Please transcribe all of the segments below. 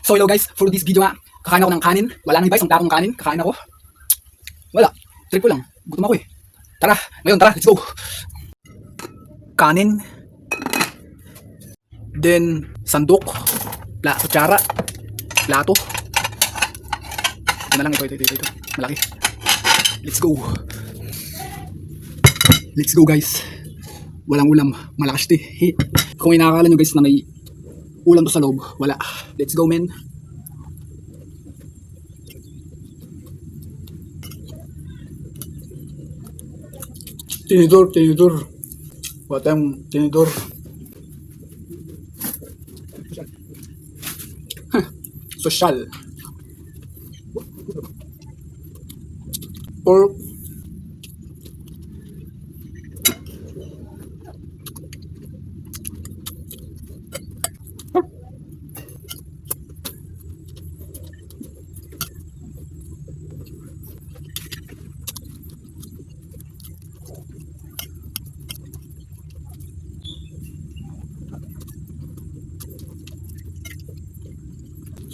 So hello guys, for this video nga, kakain ako ng kanin. Wala nang iba, isang takong kanin. Kakain ako. Wala, trip ko lang. Gutom ako eh. Tara, ngayon tara, let's go. Kanin. Then, sandok. Kutsara. Plato. Ito na lang, ito. Malaki. Let's go. Let's go guys. Walang ulam, malakas ito eh. Kung inakala nyo guys na may ulam to sa loob, wala. Let's go men. Tinidor. What ang tinidor? Social. Pork.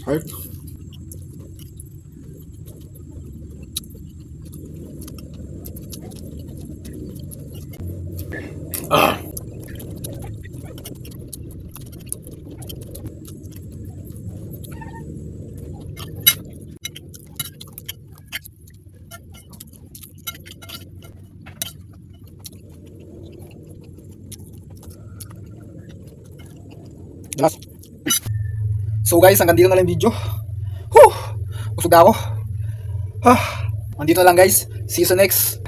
Right. Jelas. So guys, hanggang dito na lang yung video. Busog na ako. Andito na lang guys. See you sa next